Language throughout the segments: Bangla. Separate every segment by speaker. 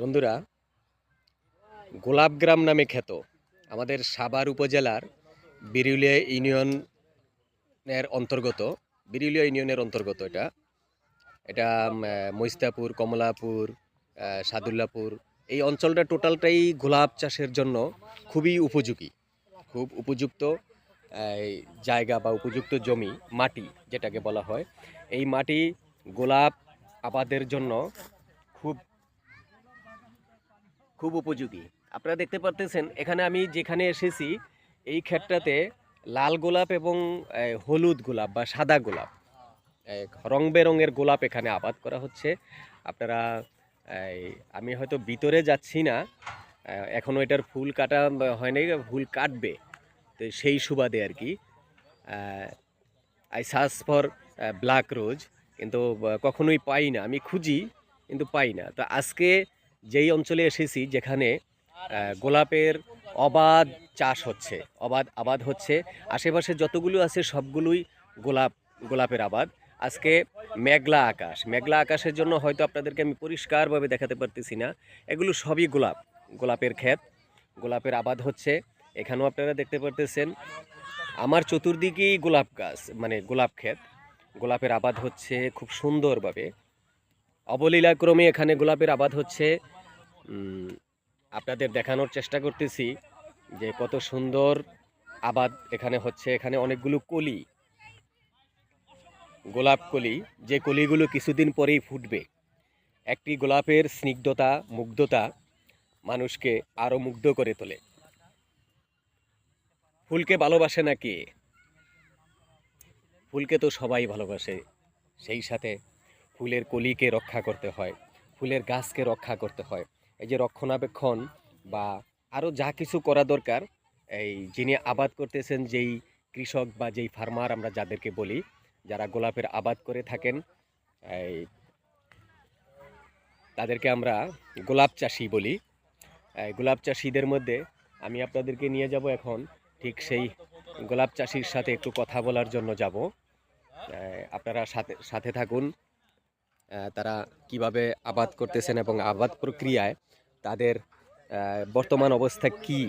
Speaker 1: বন্ধুরা, গোলাপগ্রাম নামে খ্যাত আমাদের সাভার উপজেলার বিরুলিয়া ইউনিয়নের অন্তর্গত এটা এটা মৈস্তাপুর, কমলাপুর, সাদুল্লাপুর এই অঞ্চলটা টোটালটাই গোলাপ চাষের জন্য খুবই উপযোগী, খুব উপযুক্ত এই জায়গা বা উপযুক্ত জমি, মাটি যেটাকে বলা হয়। এই মাটি গোলাপ আবাদের জন্য খুব খুব উপযোগী। আপনারা দেখতে পারতেছেন এখানে আমি যেখানে এসেছি এই ক্ষেতটাতে লাল গোলাপ এবং হলুদ গোলাপ বা সাদা গোলাপ, রং বেরঙের গোলাপ এখানে আবাদ করা হচ্ছে। আপনারা আমি হয়তো ভিতরে যাচ্ছি না, এখনও এটার ফুল কাটা হয়নি, ফুল কাটবে, তো সেই সুবাদে আর কি। আই সার্চ ফর ব্ল্যাক রোজ, কিন্তু কখনোই পাই না, আমি খুঁজি কিন্তু পাই না। তো আজকে যেই অঞ্চলে এসেছি যেখানে গোলাপের অবাধ চাষ হচ্ছে, আবাদ হচ্ছে, আশেপাশে যতগুলো আছে সবগুলোই গোলাপের আবাদ। আজকে মেঘলা আকাশের জন্য হয়তো আপনাদেরকে আমি পরিষ্কারভাবে দেখাতে পারতেছি না। এগুলো সবই গোলাপের ক্ষেত, গোলাপের আবাদ হচ্ছে। এখানেও আপনারা দেখতে পারতেছেন আমার চতুর্দিকেই গোলাপ গাছ, মানে গোলাপ ক্ষেত, গোলাপের আবাদ হচ্ছে খুব সুন্দরভাবে। অবলীলাক্রমে এখানে গোলাপের আবাদ হচ্ছে। আপনাদের দেখানোর চেষ্টা করতেছি যে কত সুন্দর আবাদ এখানে হচ্ছে। এখানে অনেকগুলো গোলাপ কলি, যে কলিগুলো কিছুদিন পরেই ফুটবে। একটি গোলাপের স্নিগ্ধতা, মুগ্ধতা মানুষকে আরো মুগ্ধ করে তোলে। ফুলকে ভালোবাসে না কে? ফুলকে তো সবাই ভালোবাসে। সেই সাথে ফুলের কলিকে রক্ষা করতে হয়, ফুলের গাছকে রক্ষা করতে হয়। এই যে রক্ষণাবেক্ষণ বা আরও যা কিছু করা দরকার, এই যিনি আবাদ করতেছেন, যেই কৃষক বা যেই ফার্মার আমরা যাদেরকে বলি, যারা গোলাপের আবাদ করে থাকেন, এই তাদেরকে আমরা গোলাপ চাষি বলি। গোলাপ চাষিদের মধ্যে আমি আপনাদেরকে নিয়ে যাব এখন, ঠিক সেই গোলাপ চাষির সাথে একটু কথা বলার জন্য যাব। আপনারা সাথে থাকুন। তারা কিভাবে আবাদ করতেছেন এবং আবাদ প্রক্রিয়ায় তাদের বর্তমান অবস্থা কি,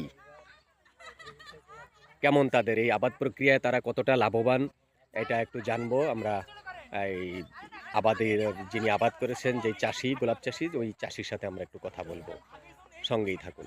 Speaker 1: কেমন তাদের এই আবাদ প্রক্রিয়ায় তারা কতটা লাভবান, এটা একটু জানবো আমরা। এই যিনি আবাদ করেছেন, যেই চাষি, গোলাপ চাষি, ওই চাষির সাথে আমরা একটু কথা বলবো। সঙ্গেই থাকুন।